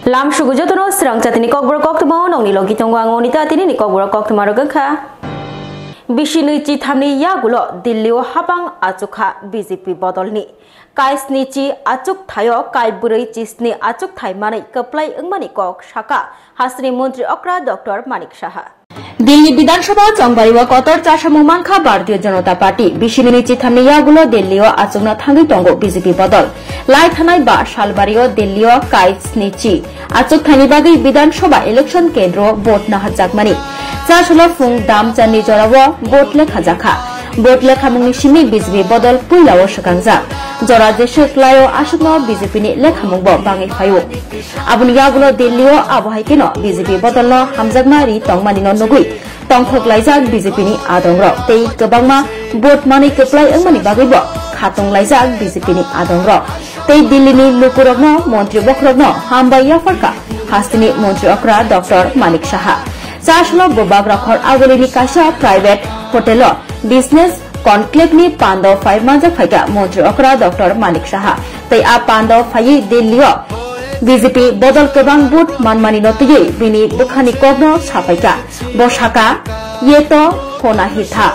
Lam sugujotono serang catini kokbor koktuma nongni logi tongwang onita tini ni kokbor koktuma rogakha. Bishini chithamni yagulo Dillio habang achukha BJP bodolni. Kaisni chi achuk thayo kaiburi chisni achuk thai mani keplai engmani kok shaka hasni Mantri Okra Dr. Manik Saha. Delhi বিধানসভা চংবারিওয়া কতর চাষামু মানখা ভারতীয় জনতা party বিশিনি চিথামনি ইয়াগুলো দিল্লিও আচুংনা থাঙ্গি টঙ্গ BJP বদল লাই থানাই বা শালবাড়িও দিল্লিও কাইসনিচি আচুক Thani বাগৈ বিধানসভা election কেন্দ্র vote নাহাজাকমানি চাষলো Phom দাম চানি জরাও ভোট লেখা জাখা ভোট লেখামুংনি সিমি বিজেপি বদল পুইলাও সকাংজাক জরা দেশে ক্লায়ো আসুকনো বিজেপিনি লেখামুংবো বাঙি ফায়ো আবুনি ইয়াগুলো দিল্লিও আবহাইকেনো BJP বদলনো হামজাকমারি টংমানিনো নুগুই tongthok laijak BJP ni adongrok tei kwbangma vot mani keplai engmani bagaibo khatong laijak BJP ni adongrok tei Dilli ni lukurokno Mantri Bokrokno hambai yafarka hastini Mantri Okra Dr. Manik Saha chashlo bobag rakhor agolini kaisa private hotelo business conclave ni pando 5 manjak phaika Mantri Okra Dr. Manik Saha tei a pando phai Dillio BJP bodol kebang but manmani notigi bini bukhani kogno sapaika bosaka yeto kona hitha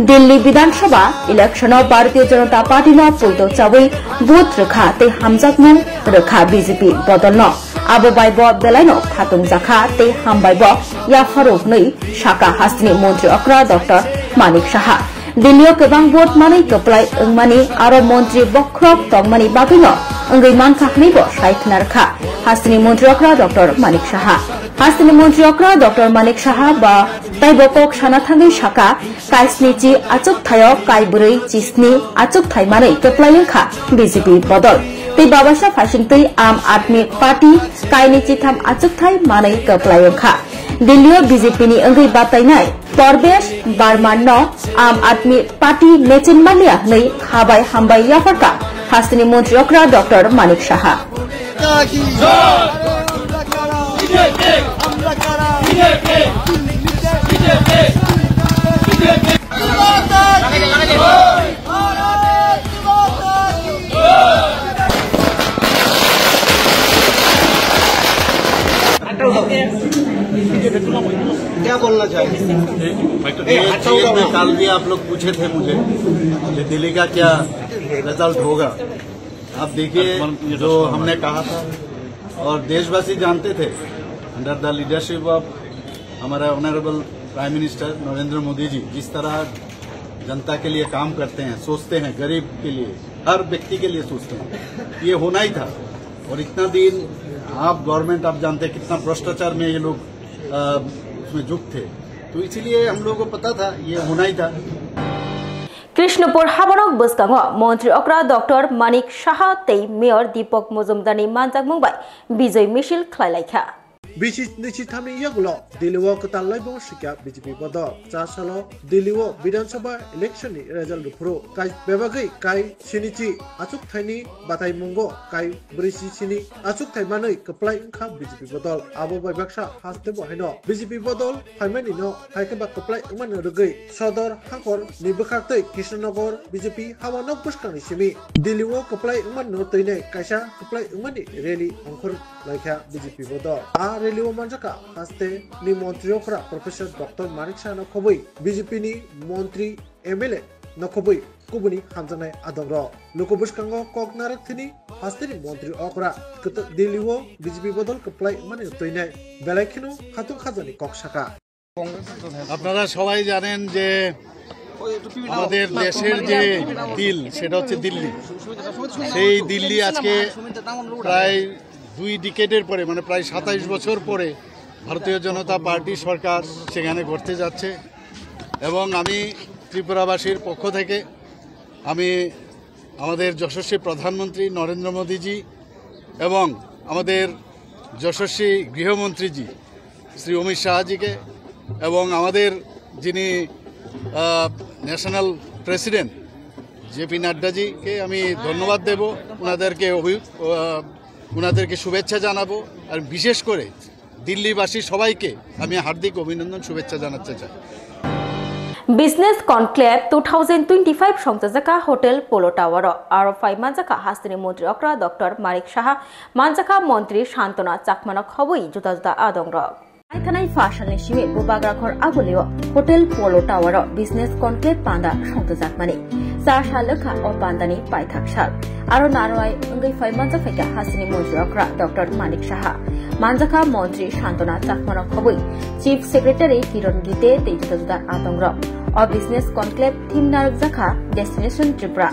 Dilli Bidhansabha election Bharatiya Janata Party no pulto chawi but rekha te hamjakmung rekha BJP bodolno abo baibo belaino khatung jakha te hambaibo yafaruk nei saka hastini Mantri Okra Dr. Manik Saha Dillio kebang but mani keplai engmani aro Mantri Bokrok tongmani bagino Anggai mankhaknibo saikhnarkha hastini Mantri Okra Dr. Manik Saha hastini Mantri Okra Dr. Manik Saha ba taibokok sanathangi saka kaisnichi achuk thayo kaiburui chisni achuk thai manai keplaiyangkha BJP bodol tei babasa phasingtui Aam Aadmi Party kaini chitham achuk thai manai keplaiyangkha Dillio BJP ni anggai batainai Parvesh Barman no Aam Aadmi Party Mechin Malia nei habai hambai yafarka hastini Mantri Okra Dr. Manik Saha क्या बोलना चाहिए? कल भी आप लोग पूछे थे मुझे कि दिल्ली का क्या रिजल्ट होगा। आप देखिए जो हमने कहा था और देशवासी जानते थे अंडर द लीडरशिप ऑफ हमारा honourable prime minister Narendra Modi ji जिस तरह जनता के लिए काम करते हैं, सोचते हैं, गरीब के लिए, हर व्यक्ति के लिए सोचते हैं, ये होना ही था। और इतना दिन आप गवर्नमेंट आप जानते हैं कितना भ्रष्टाचार में ये लोग उसमें जुट थे, तो इसीलिए हम लोगों को पता था ये होना ही था। Krishnapur Habarok Buskango Mantri Okra Dr. Manik Saha tei Mayor Deepak Mujumdarni manjakmung bai Bijoy Mishil khlailaikha Bishi thamni yagulo Dillio ketal laibong sikya BJP bodol chasalo Dillio Bidhansabha election ni result rupro kai bebagai kai sinichi achuk thaini batai mungo kai brisi sini achuk thai manai keplai engkha BJP bodol abo bai baksa haste bohaino BJP bodol haimani no haikeba keplai engman rugai sodor hakor ni bukhaktei Krishnanagar BJP hawanok buskani simi Dillio keplai engman no toine kaisa keplai engmani rally ongkhor laikha BJP bodol Relio manjaka haste ni Mantri Okra Professor Dr. Manik Saha nokoboi BJP ni Mantri MLA nokoboi kubuni hamjanai adongro lokobuskango koknarak thini haste ni Mantri Okra Dillio BJP bodol keplai mane toinai belaikino khatung khajani kok saka আপনারা সবাই জানেন যে আমাদের দেশের যে দিল সেটা হচ্ছে দিল্লি সেই দিল্লি আজকে প্রায় 2 ডিকেডের পরে মানে প্রায় 27 বছর পরে ভারতীয় জনতা পার্টি সরকার সেখানে করতে যাচ্ছে এবং আমি ত্রিপুরাবাসীর পক্ষ থেকে আমি আমাদের যশস্বী প্রধানমন্ত্রী নরেন্দ্র মোদীজি এবং আমাদের যশস্বী গৃহমন্ত্রীজি শ্রী অমিত শাহজিকে এবং আমাদের যিনি ন্যাশনাল প্রেসিডেন্ট জেপি নাড্ডাজিকে আমি ধন্যবাদ দেব ওনাদেরকে শুভেচ্ছা জানাবো আর বিশেষ করে দিল্লিবাসী সবাইকে আমি হার্দিক অভিনন্দন শুভেচ্ছা জানাতে চাই Business Conclave 2025 সংযোজকা হোটেল পোলো টাওয়ার আরফাই মানজাকা হাস্তিনি মন্ত্রী অক্রা ডক্টর মানিক সাহা মানজাকা মন্ত্রী শান্তনা চাকমানক হবই জুতা জুতা আদংর আইথানাই ফাশালনি সিমে বুবাগ্রাখর আগুলিও hotel polo tower business conclave পান্দা সংযোজকমানি 4 সাল লেখা ও পান্দানি পাইথাক সাল আরো নারওয়াই অঙ্গই ফাই মানজাকাইকা হাস্তিনি মন্ত্রী অক্রা ডক্টর মানিক সাহা মানজাকা মন্ত্রী শান্তনা চাকমানক হবই চিফ সেক্রেটারি কিরণ গীতে তেই জুতা জুতা আদংর or business conclave theme narok jakha destination Tripura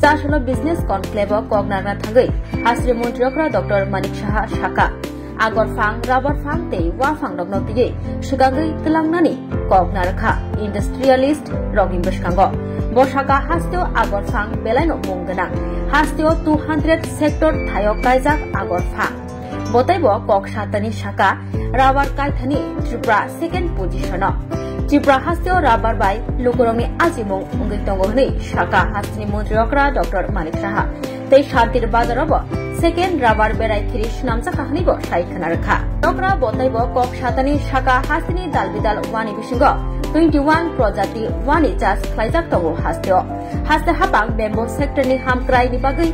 chashalo business conclave kognarna thagai hasri montriokra Dr. Manik Saha Shaka agor phang rubber phang te wa phang dogno tige sugangai telangnani kognarkha industrialist rogim beskango boshaka hasteo agor phang belaino mungana hasteo 200 sector thayok kaijak agor phang botaibo kok satani Shaka rubber kaithani Tripura second position Tripura hasteo rubber by Lukurongni Azimong Ungi Tongohni Shaka hastini Mantri Okra Dr. Manik Saha Tei Shantir Bazarobo second rubber berai Kirish Namsa Kahanibo Shaikhana Rakha Okra Botaibo Kok Shatani Shaka hastini Dalbidal Wani Bishingo 21 Projati Wani Jas Klaijak Togo hasteo Haste Habang Bamboo Sector ni Hamkrai ni Bagai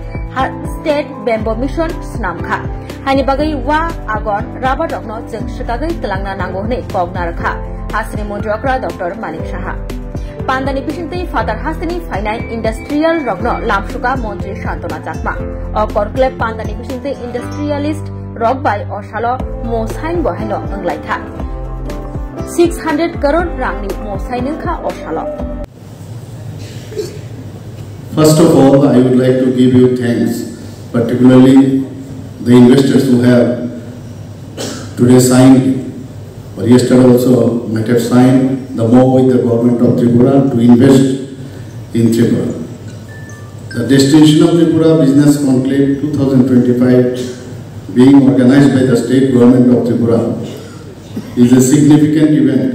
State Bamboo Mission Snamkha Hani Bagai Wa Agon Rubber Dogno Jeng Shikagai Telangna Nangohni Kogna Rakha Hasini Mantri Okra Dr. Manik Saha Pandani Pishinti Father Hasini Finite Industrial Rogno Lamshuka Mantri Shantona Chakma O Conclave Pandani Pishinti Industrialist Rogbai O Shalo Mosain Boheno Anglaitha 600 crore rangni Mosainilkha O Shalo First of all, I would like to give you thanks, particularly the investors who have today signed or yesterday also might have signed the MOU with the government of Tripura to invest in Tripura. The Destination of Tripura Business Conclave 2025 being organized by the state government of Tripura is a significant event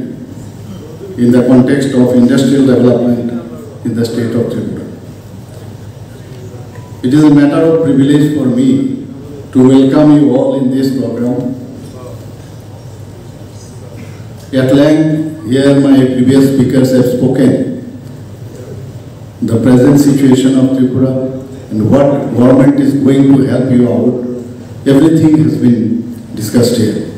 in the context of industrial development in the state of Tripura. It is a matter of privilege for me to welcome you all in this program. At length, here my previous speakers have spoken the present situation of Tripura and what government is going to help you out. Everything has been discussed here.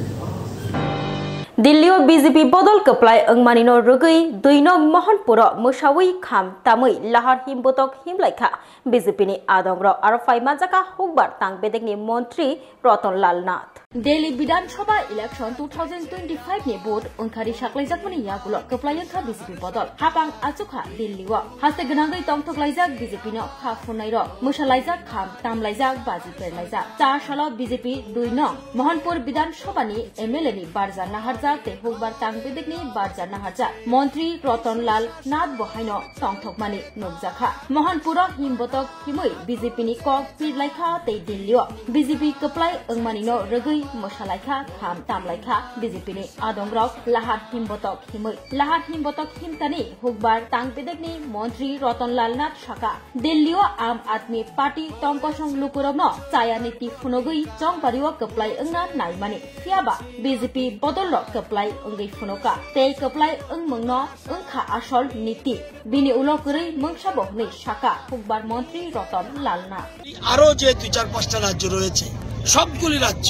Dillio BJP Bodol Kaplai Angmanino Rugi, Duinong Mohanpuro, Mushawi Kam, Tamui, Lahar Himbotok Himlaika, BJP ni Adongro, Arafai Mazaka, Hugbar, Tang Bedegni Montri, Roton Lalnath. Delhi Bidan Sabha election 2025 ni vote Unkari Shaklaizak Mani Yagulo, Kaplayanka BJP Bodol, Hapang Azuka, Dilli Wa, Haste Ganangai Tongtoklaizak, BJP no Hafunairo, Mushalaizak Kam, Tamlaizak, Bazi Perlaizak, Shalo BJP Duinong, Mohanpur Bidan Sabani, Emeleni, Barzan Naharza, Te Hugbar Tang Bedegni, Barzan Naharza, Montri, Roton Lal, Nad Bohaino, Tongtokmani, Nubzaka, Mohanpuro, Himbotok, Himui, BJP ni Kok, Pirlaika, Te Dilli Wa, BJP Kaplai Angmanino, Rugui, Moshalaika, Kam, Tamlaika, BJP ni Adongrok, Lahar Himbotok, Himui, Lahar Himbotok, Himtani, Hugbar, Tang Bedegni, Montri, Roton Lal Nad Shaka, Dillio Am Admi Party, Tongkosong Lukurogno, Sayaniti Funogui, Chong Pariwa Kaplai Angna Naimani, Fiaba, BJP Bodolo Kaplai Ungi Funoka, Te Kaplai Ungmungno, Ungka Ashol Niti, Bini Ulokuri, Mungshabo Ni Shaka, Hugbar Montri, Roton Lalna. আরো যে 2-4-5টা রাজ্য রয়েছে সবগুলি রাজ্য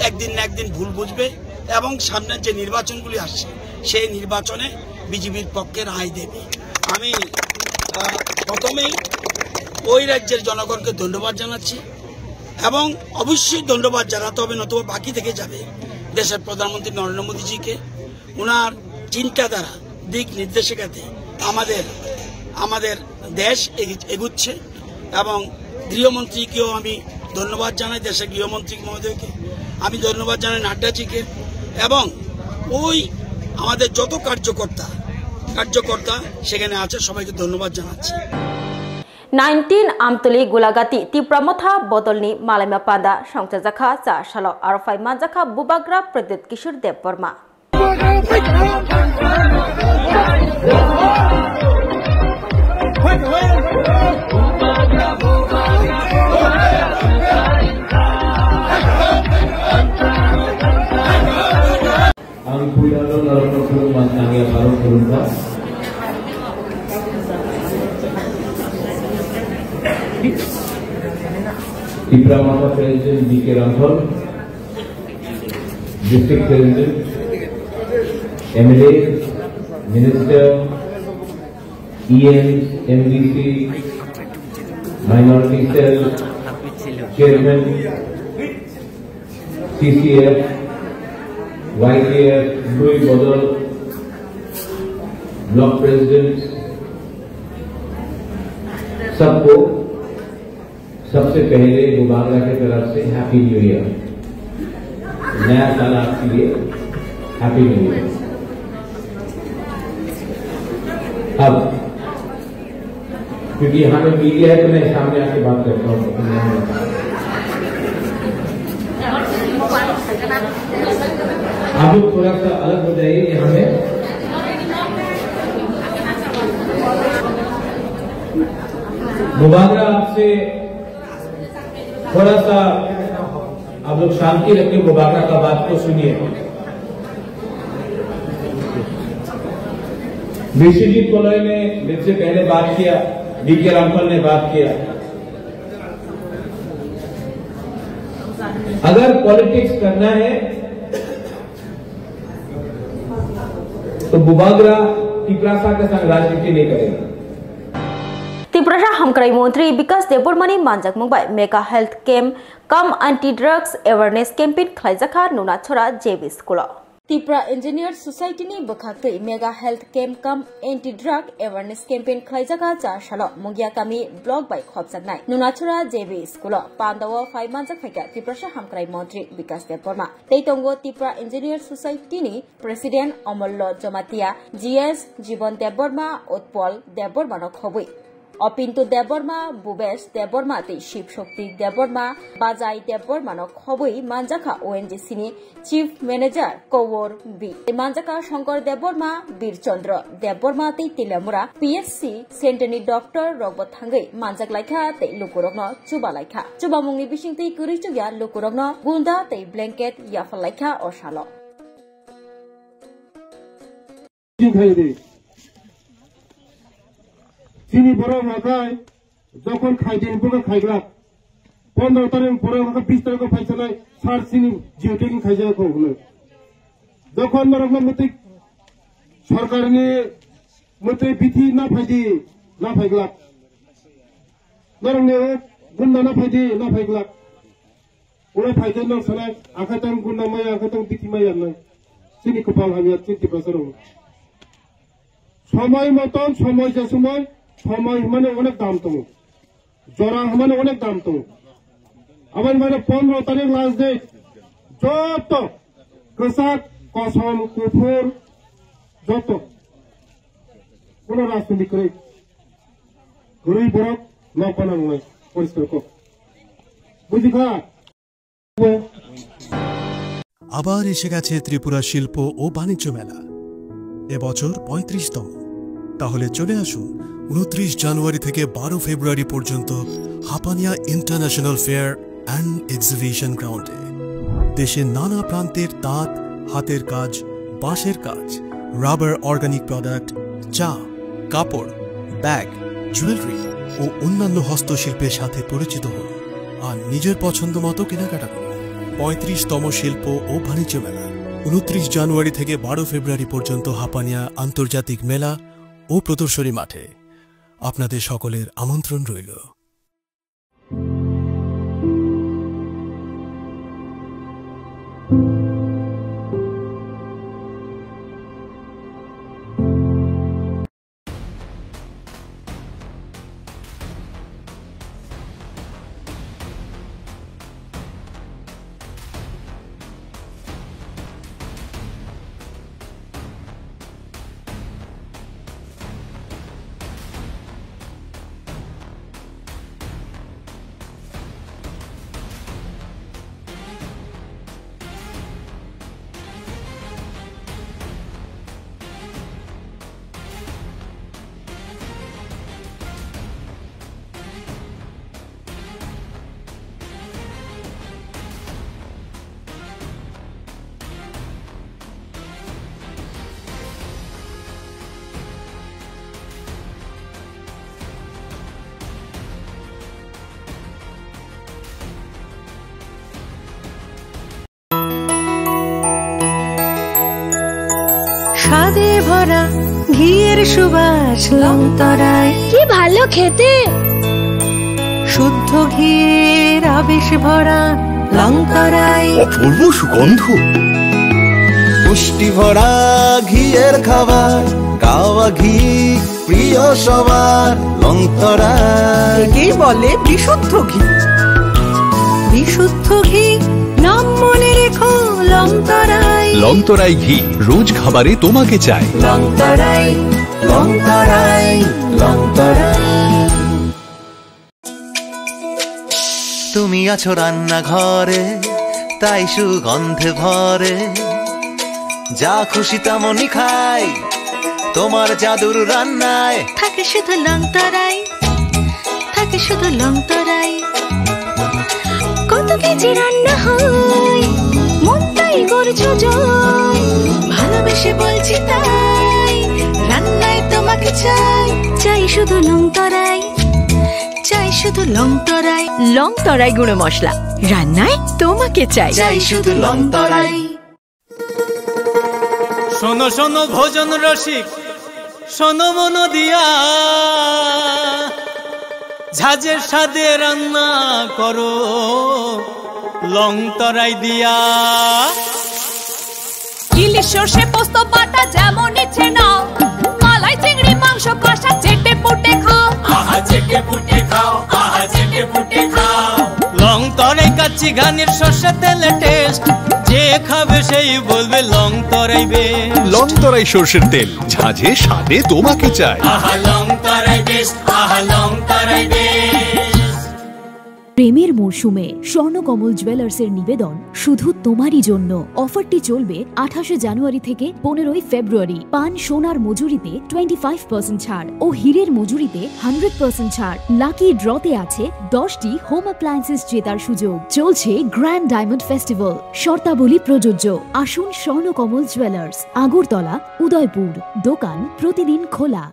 একদিন না একদিন ভুল বুঝবে এবং সামনে যে নির্বাচনগুলি আসছে সেই নির্বাচনে বিজেপির পক্ষে রায় দেবে। আমি প্রথমেই ওই রাজ্যের জনগণকে ধন্যবাদ জানাচ্ছি এবং অবশ্যই ধন্যবাদ জানাতে হবে নতুবা বাকি থেকে যাবে দেশের প্রধানমন্ত্রী নরেন্দ্র মোদীজিকে ওনার চিন্তাধারা দিক নির্দেশিকাতে আমাদের দেশ এগুচ্ছে এবং গৃহমন্ত্রীকেও আমি ধন্যবাদ জানাই দেশের গৃহমন্ত্রী মহোদয়কে আমি ধন্যবাদ জানাই নাড্ডাজিকে এবং ওই আমাদের যত কার্যকর্তা সেখানে আছে সবাইকে ধন্যবাদ জানাচ্ছি 19 Amtuli Gulagati Tipramotha Bodolni Malaima Panda Songchajaka Cha Shalo Arafai Manjaka Bubagra Pradit Kishore Dev Burma Ang punyalo dalam program matangnya baru berubah Tipramata President D.K. Ramthal, District President, MLA, Minister, EM, MDC, Minority Cell, Chairman, CCF, YKF, Louis Bodal, Block President, सबको सबसे पहले बुबागरा की तरफ से happy new year. नया साल आपके लिए हैप्पी न्यू ईयर। अब क्योंकि यहाँ पे मीडिया है तो मैं सामने आके बात करता हूँ। आप लोग थोड़ा सा अलग हो जाइए यहाँ में। मुबागरा आपसे थोड़ा सा आप लोग शांति रखिए, मुबागरा का बात को सुनिए। विश्वजीत कोलोई ने मेरे से पहले बात किया, डीके रामफल ने बात किया। अगर पॉलिटिक्स करना है तो मुबागरा टिप्रासा के संग राजनीति नहीं करेगा। त्रिपुरा हामक्राई मंत्री विकास देबबर्मानी मानजाक मंबाय मेगा हेल्थ कैम्प कम एंटी ड्रग्स अवेयरनेस कैंपेन खालायजाखा नुना छोरा जेबी स्कूल त्रिपुरा इंजीनियर सोसाइटी नि बखाखै मेगा हेल्थ कैम्प कम एंटी ड्रग अवेयरनेस कैंपेन खालायजाखा चारसाल मंगिया गामि ब्लॉक बाय खबजानाय नुना छोरा जेबी स्कूल पांडाव फाइ मानजाक फाइका त्रिपुरा हामक्राई मंत्री विकास देबबर्मा तैतंगो त्रिपुरा इंजीनियर सोसाइटी नि प्रेसिडेंट अमल्य जमातिया जीएस जीवन देबबर्मा उत्पल देबबर्मा न खबै अपिन्तु देबबर्मा बुबेश देबबर्मा ते शिव शक्ति देबबर्मा बाजाई देबबर्मा न खबै मानजाखा ओएनजीसी नि चीफ मैनेजर कौर बी मानजाखा शंकर देबबर्मा बीरचंद्र देबबर्मा ते तिलामुरा पीएससी सेंटरनि डॉक्टर रगबत थांगै मानजाक लाइखा ते लुकुरगन चुबा लाइखा चुबा मुंगनि बिसिंगतै कुरिचुया लुकुरगन गुंदा ते ब्लैंकेट याफा लाइखा असालो চিনি বড় মাথায় যখন খাইছেন পুরো খাইগলা 15 তারিখ পরে 20 তারিখ ফাইছালাই সার চিনি জিওটেকিং খাইজা কোগুলো যখন মরগলা মতে সরকারনি মতে বিধি না ফাইগলা নরনে গুন্ডা না ফাইগলা ওরা ফাইতে ন সনাই আখাতাম গুন্ডা মাই আখাতাম বিধি মাই আর নাই চিনি কপাল হামিয়া চিন্তি প্রসার সময় মতন সময় যে সময় মানে অনেক দাম তো জরা মানে অনেক দাম তো আবার মানে 15 তারিখ লাস্ট ডেট যত কসাক কসম কুফর যত কোন রাজনীতি করে গরিব বড় নকনা নয় পরিষ্কার কর বুঝি খা আবার এসে গেছে ত্রিপুরা শিল্প ও বাণিজ্য মেলা এবছর 35তম। তাহলে চলে আসুন 29 জানুয়ারি থেকে 12 ফেব্রুয়ারি পর্যন্ত Hapania international fair and exhibition গ্রাউন্ডে। দেশের নানা প্রান্তের তাঁত, হাতের কাজ, বাঁশের কাজ, রাবার অর্গানিক প্রোডাক্ট, চা, কাপড়, ব্যাগ, জুয়েলারি ও অন্যান্য হস্তশিল্পের সাথে পরিচিত হন আর নিজের পছন্দ মতো কেনাকাটা করুন। 35তম শিল্প ও বাণিজ্য মেলা 29 জানুয়ারি থেকে 12 ফেব্রুয়ারি পর্যন্ত হাপানিয়া আন্তর্জাতিক মেলা ও প্রদর্শনী মাঠে আপনাদের সকলের আমন্ত্রণ রইল। স্বাদে ভরা ঘিয়ের সুবাস লংতরায় কি ভালো খেতে শুদ্ধ ঘিয়ের আবেশ ভরা লংতরায় অপূর্ব সুগন্ধ পুষ্টি ভরা ঘিয়ের খাবার গাওয়া ঘি প্রিয় সবার লংতরায় কি বলে বিশুদ্ধ ঘি বিশুদ্ধ ঘি নাম মনে রেখো লংতরায় লংতরাই ঘি রোজ খাবারে তোমাকে চাই লংতরাই লংতরাই লংতরাই। তুমি আছো রান্নাঘরে তাই সুগন্ধে ভরে যা খুশি তেমনই খাই তোমার জাদুর রান্নায় থাকে শুধু লংতরাই থাকে শুধু লংতরাই কত কেজি রান্না হয় মন তাই করছো জয় ভালোবেসে বলছি তাই রান্নায় তোমাকে চাই চাই শুধু লংতরাই চাই শুধু লংতরাই লংতরাই গুঁড়ো মশলা রান্নায় তোমাকে চাই চাই শুধু লংতরাই। শোনো শোনো ভোজন রসিক শোনো মন দিয়া ঝাঁঝের স্বাদে রান্না করো লংতরাই দিয়া ইলিশ সর্ষে পোস্ত বাটা যেমন ইচ্ছে নাও মালাই চিংড়ি মাংস কষা চেটে পুটে খাও আহা চেটে পুটে খাও আহা চেটে পুটে খাও লংতরাই কাচ্চি ঘানির সর্ষে তেলে টেস্ট যে খাবে সেই বলবে লংতরাই বেশ লংতরাই সর্ষের তেল ঝাঁঝে স্বাদে তোমাকে চাই আহা লংতরাই বেশ আহা লংতরাই বেশ। প্রেমের মরশুমে স্বর্ণকমল জুয়েলার্সের নিবেদন শুধু তোমারই জন্য। অফারটি চলবে 28 জানুয়ারি থেকে 15 ফেব্রুয়ারি। পান সোনার মজুরিতে 25% ছাড় ও হীরের মজুরিতে 100% ছাড়। লাকি ড্রতে আছে 10টি হোম অ্যাপ্লায়েন্সেস জেতার সুযোগ। চলছে গ্র্যান্ড ডায়মন্ড ফেস্টিভ্যাল। শর্তাবলী প্রযোজ্য। আসুন স্বর্ণকমল জুয়েলার্স, আগরতলা, উদয়পুর। দোকান প্রতিদিন খোলা।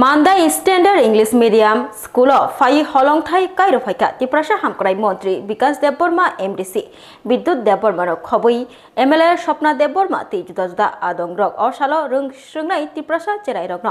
মান্দা স্ট্যান্ডার্ড ইংলিশ মিডিয়াম স্কুল ফাই হলংথাই কাইরফাইকা ত্রিপুরা হামক্রাই মন্ত্রী বিকাশ দেববর্মা এমডিসি বিদ্যুৎ দেববর্মার খবই এমএলএ স্বপ্না দেববর্মা তি জুদা জুদা আদং রক অসালো রং স্রংনাই ত্রিপুরা চেরাই রকন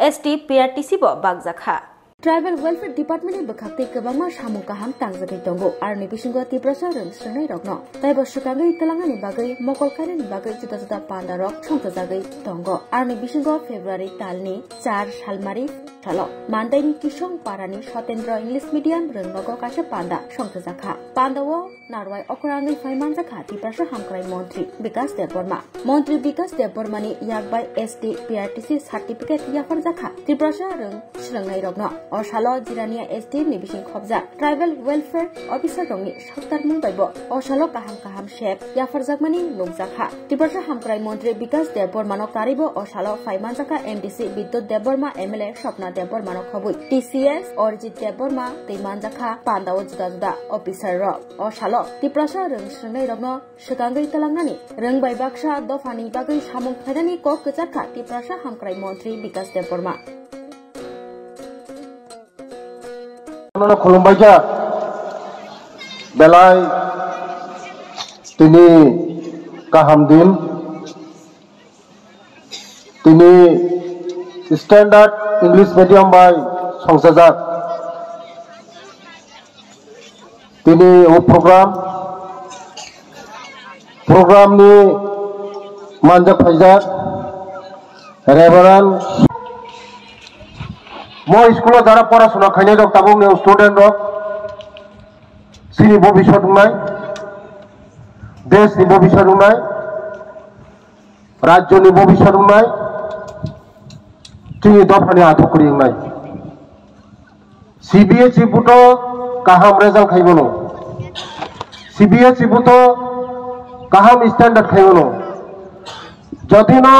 এসটি পিআরটিসি ব বাগজাখা ट्राइबल वेलफेयर डिपार्टमेंट बखाते गोबांमा सामु गाहाम तांगजागै दंगो आरो बिसिंगो तिब्रासा रोंस्रंनाय रकनो ताइबो सुकागै तलांगानि बागै मकलखारिनि बागै जुदा जुदा पान्दा रक संथजागै दंगो आरो बिसिंगो फेब्रुवारि तालनि 4 सालमारि सालो मान्दाइनि किसं पारानि सतेन्द्र इंलिश मीडियम रोंनगो कासे पान्दा संथजाखा पान्दावो नारवाय अकराङै फाइमानजाखा तिब्रासा हामक्राय मंत्री विकास देबबर्मा मंत्री विकास देबबर्मानि याकबाय एसटी पिआरटीसी सार्टिफिकेट याफारजाखा तिब्रासा रों स्रंनाय रकनो असालो जिरानिया एसटी निबिसिं खबजा ट्राइबल वेलफेयर ऑफिसर रंनि सत्तार मुंबाइबो असालो काहाम शेप याफारजाकमानि नुकजाखा तिब्रासा हामक्राय मंत्री विकास देबबर्मानो कारिबो असालो फाइमानजाखा एमडीसी विद्युत देबबर्मा एमएलए स्वप्ना देबबर्मानो खबुइ टीसीएस अरिजित देबबर्मा दैमानजाखा पान्दाव जुदा जुदा ऑफिसर रक असालो तिब्रासा रोंस्रंनाय रकनो सुकांगै तलांगानि रोंबाय बाक्सा दफानि बागै सामुं फायदानि कक गजाखा तिब्रासा हामक्राय मंत्री विकास देबबर्मा खुलुमबायजा बेलाय तिनि गाहाम दिन तिनि स्टैंडार्ड इंग्लिश मीडियम बाय संसाजाक तिनि ओ प्रोग्रामनि मानजाक फायजाक रेभारेंड मो स्कूल जारा पढ़ाशोना खाई रक ताबुक ने स्टूडेंट रक सिनि भविष्य दुंनाय देश नि भविष्य दुंनाय राज्य नि भविष्य दुंनाय तिनि दफानि आथकरि नाय सीबीएसई बुतो गाहाम रिजाल्ट खाइबोनो सीबीएसई बुतो गाहाम स्टैंडार्ड खाइबोनो जदिनो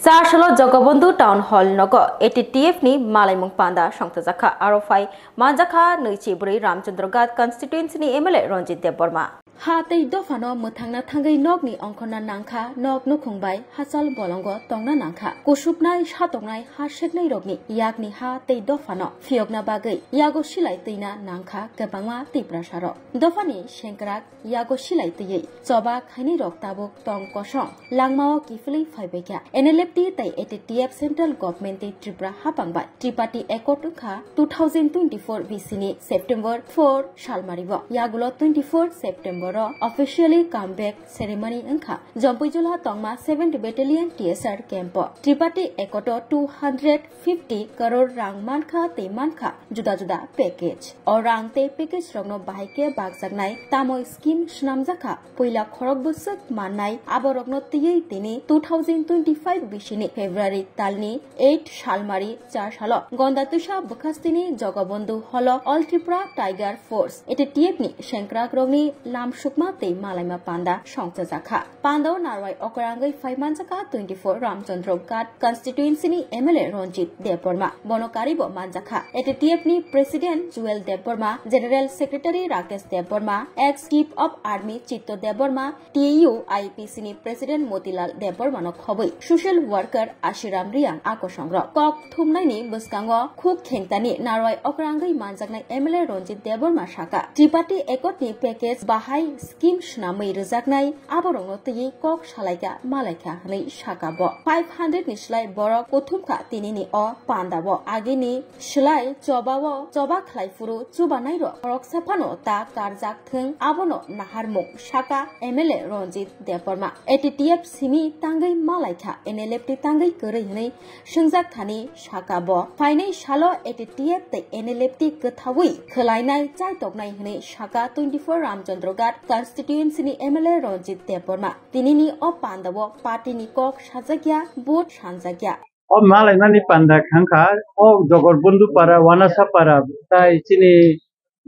चारशलो जगबंधु टाउन हॉल नग एटीटीएफ नि मालायमुं पांदा संथजाखा आरो फाइ मानजाखा नैचि ब्रै रामचंद्र गाद कन्स्टिट्युएन्सी नि MLA Ranjit Debbarma Hatei dofano muthangna thangai nokni ongkhona nangkha nok nukhungbai hachal bolongo tongna nangkha kusupnai satoknai ha seknai rokni yakni ha tei dofano fiokna bagai yago silai teina nangkha kebangma tiprasaro dofani sengkrak yago silai tei choba khaini rok tabuk tong kosong langmao kifli phaibekya NLFT tai ATTF Central Government tei Tripura hapangbai Tripati Accord kha 2024 BC September 4 salmaribo yagulo 24 September officially comeback ceremony angkha Jompuijula tongma 7th Battalion TSR camp Tripati Ekoto 250 crore rang mankha te mankha juda juda package or rang te package rogno bahaike bagjaknai tamo scheme snamjaka poila khorok busuk mannai aborogno tiyei tini 2025 bishini February talni 8 salmari 4 salo gonda tusha bukhastini jogobondhu holo All Tripura Tiger Force ATTF ni sengkrak rogni lam sukma te malaima panda songchajaka pando narwai okarangai 5 manjaka 24 Ramchandra Ghat constituency ni MLA Ranjit Deborma bonokaribo manjaka ATTF ni President Joel Deborma General Secretary Rakesh Deborma ex Chief of Army Chitto Deborma TU IPC ni President Motilal Deborma no khoboi social worker Ashiram Riang akosongro kok thumnai ni buskango khuk khengtani narwai okarangai manjaknai MLA Ranjit Deborma saka Tripati Accord ni package bahai scheme shnamai rejaknai aborongno tei kok salaika malaika hanai sakabo 500 ni slai borok pothumka tinini o pandabo agini slai choba khlaifuru chubanai ro rok saphano ta karjak thung abono naharmuk saka MLA Ranjit Deborma ATTF simi tangai malaika NLFT tangai korei hanai sungjak thani sakabo fainai salo ATTF te NLFT kothawi khalainai chaitoknai hanai saka 24 Ramchandra Ghat constituency ni MLA Ranjit Deborma tinini o pandabo party ni kok sajakya vote sanjakya o malai nani panda khangkha o jogorbondhu para wanasa para tai chini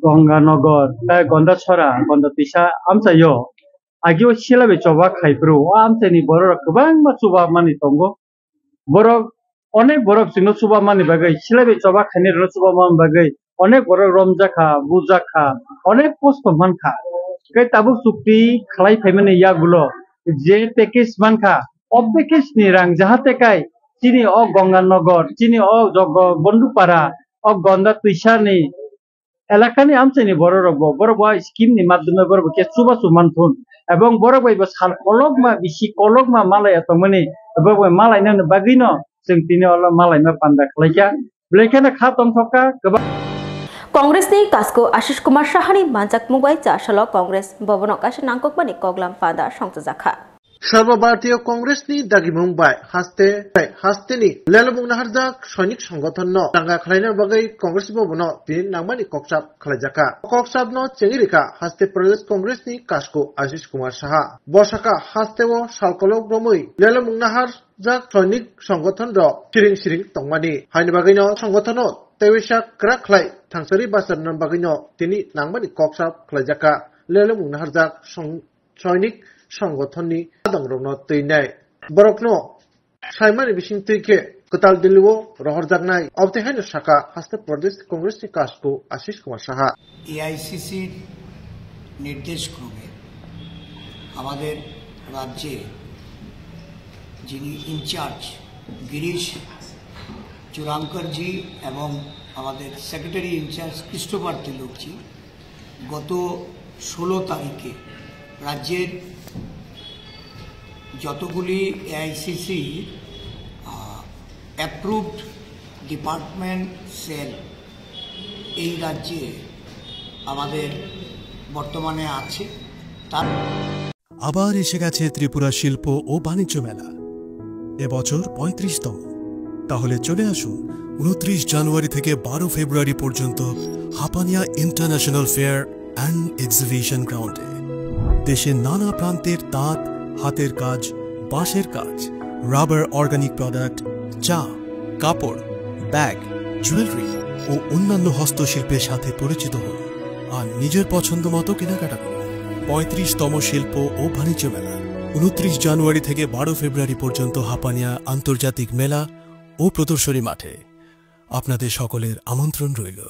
Ganganagar tai Gondachora Gondatisa amsayo agio silabe choba khaibru o amsani borok kubang ma chuba mani tongo borok onek borok sino chuba mani bagai silabe choba khani ro chuba man bagai onek borok romjakha bujakha onek post mankha kai tabuk chukti khlai phaimani yagulo je package mankha o package ni rang jahate kai chini o Ganganagar chini o Jogobondhupara o Gondatisa ni এলাকানি আমচাইনি বড় scheme নি মাধ্যমে বড় কে চুবা চুমানথুন এবং বড় বাইব সাল কলগমা BC কলগমা মালাই এতমনি এবং মালাইনা বাগিনো जों तिनी अल मालाइमा पान्दा खलाइका ब्लेखेना खातम थका गोबां Congress ni kasko Ashish Kumar Shahani manjak mumbai 4 salo Congress bobonok kase nangkokmani koglam pada songchajaka সর্বভারতীয় কংগ্রেস নি দাগি মুম্বাই হাস্তে নি লেলবুং নাহারজাক সৈনিক সংগঠন ন টাঙ্গা খালাইনার বাগৈ কংগ্রেস ভবন তিনি নাংমানি ককসাব খালাইজাকা ককসাব ন চেঙ্গিরিকা হাস্তে প্রদেশ কংগ্রেস নি কাসকো আশিস কুমার সাহা বসাকা হাস্তে ও সালকলক রমৈ লেলবুং নাহারজাক সৈনিক সংগঠন র সিরিং সিরিং তংমানি হাইনি বাগৈ ন সংগঠন তেবিসা ক্রা খালাই থাংসারি বাসার ন বাগৈ ন তিনি নাংমানি ককসাব খালাইজাকা লেলবুং নাহারজাক সৈনিক সংগঠননি আদংরংনো তৈনাই বরকনো সাইমানি বিসিং তৈকে কতাল দিল্লিও রহরজাগনাই অবতেহাইন শাখা হাস্তে প্রদেশ কংগ্রেসনি কাসকো আশিস কুমার সাহা এআইসিসি নির্দেশ ক্রমে আমাদের রাজ্যে যিনি ইনচার্জ গিরিশ চুরাঙ্করজি এবং আমাদের সেক্রেটারি ইনচার্জ ক্রিস্টোফার তিলকজি গত 16 তারিখে রাজ্যের যতগুলি এআইসিসি অ্যাপ্রুভড ডিপার্টমেন্ট সেল এই রাজ্যে আমাদের বর্তমানে আছে তার আবার এসে গেছে ত্রিপুরা শিল্প ও বাণিজ্য মেলা এবছর 35তম তাহলে চলে আসুন 29 জানুয়ারি থেকে 12 ফেব্রুয়ারি পর্যন্ত Hapania international fair and exhibition গ্রাউন্ডে দেশের নানা প্রান্তের তাঁত হাতের কাজ বাঁশের কাজ রাবার অর্গানিক প্রোডাক্ট চা কাপড় ব্যাগ জুয়েলারি ও অন্যান্য হস্তশিল্পের সাথে পরিচিত হন আর নিজের পছন্দ মতো কেনাকাটা করুন 35তম শিল্প ও বাণিজ্য মেলা 29 জানুয়ারি থেকে 12 ফেব্রুয়ারি পর্যন্ত হাপানিয়া আন্তর্জাতিক মেলা ও প্রদর্শনী মাঠে আপনাদের সকলের আমন্ত্রণ রইল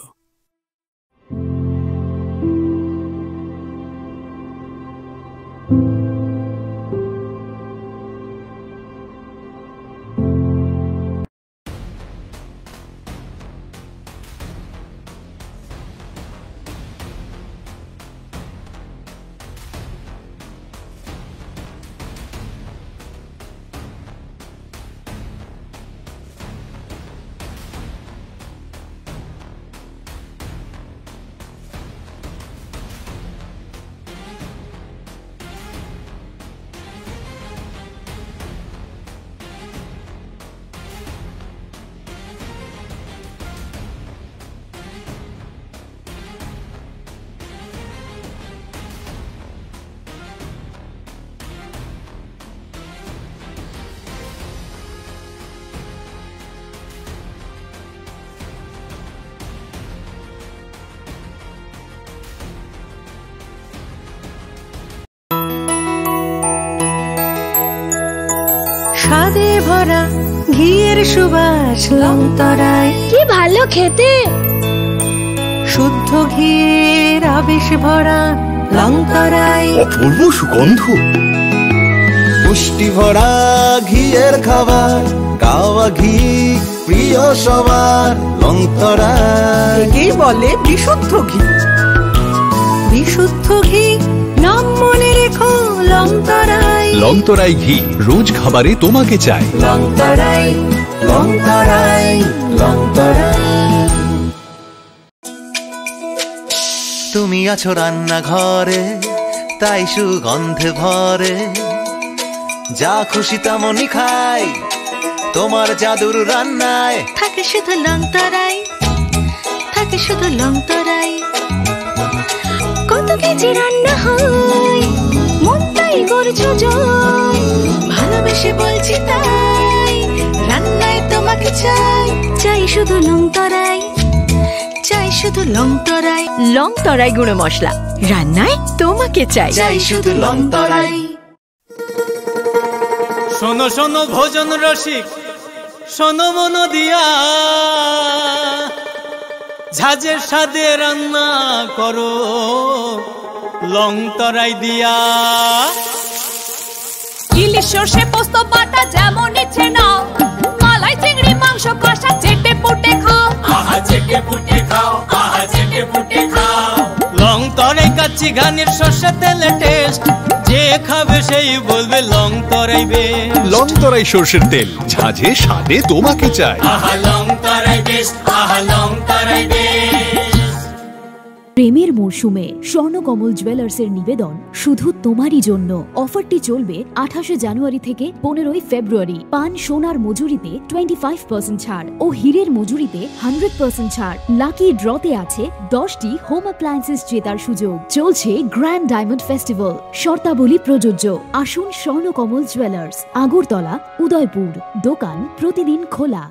স্বাদে ভরা ঘিয়ের সুবাস লংতরায় কি ভালো খেতে শুদ্ধ ঘিয়ের আবেশ ভরা লংতরায় অপূর্ব সুগন্ধ পুষ্টি ভরা ঘিয়ের খাবার গাওয়া ঘি প্রিয় সবার লংতরায় কি বলে বিশুদ্ধ ঘি বিশুদ্ধ ঘি নাম মনে রেখো লংতরায় লংতরাই ঘি রোজ খাবারে তোমাকে চাই লংতরাই লংতরাই লংতরাই। তুমি আছো রান্নাঘরে তাই সুগন্ধে ভরে যা খুশি তেমনই খাই তোমার জাদুর রান্নায় থাকে শুধু লংতরাই থাকে শুধু লংতরাই কত কেজি রান্না হয় মন তাই করছো জয় ভালোবেসে বলছি তাই রান্নায় তোমাকে চাই চাই শুধু লংতরাই চাই শুধু লংতরাই লংতরাই গুঁড়ো মশলা রান্নায় তোমাকে চাই চাই শুধু লংতরাই। শোনো শোনো ভোজন রসিক শোনো মন দিয়া ঝাঁঝের স্বাদে রান্না করো লংতরাই দিয়া ইলিশ সর্ষে পোস্ত বাটা যেমন ইচ্ছে নাও মালাই চিংড়ি মাংস কষা চেটে পুটে খাও আহা চেটে পুটে খাও আহা চেটে পুটে খাও লংতরাই কাচ্চি ঘানির সর্ষে তেলে টেস্ট যে খাবে সেই বলবে লংতরাই বেশ লংতরাই সর্ষের তেল ঝাঁঝে স্বাদে তোমাকে চাই আহা লংতরাই বেশ আহা লংতরাই বেশ। প্রেমের মরশুমে স্বর্ণকমল জুয়েলার্সের নিবেদন শুধু তোমারই জন্য। অফারটি চলবে 28 জানুয়ারি থেকে 15 ফেব্রুয়ারি। পান সোনার মজুরিতে 25% ছাড় ও হীরের মজুরিতে 100% ছাড়। লাকি ড্রতে আছে 10টি হোম অ্যাপ্লায়েন্সেস জেতার সুযোগ। চলছে গ্র্যান্ড ডায়মন্ড ফেস্টিভ্যাল। শর্তাবলী প্রযোজ্য। আসুন স্বর্ণকমল জুয়েলার্স, আগরতলা, উদয়পুর। দোকান প্রতিদিন খোলা।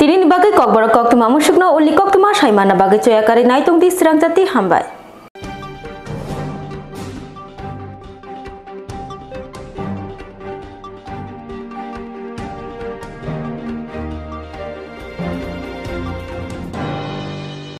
Tini ni bagai kok baru kok tu mamu shukno uli kok tu mas hai mana bagai coya kari nai tung di serang jati hambai.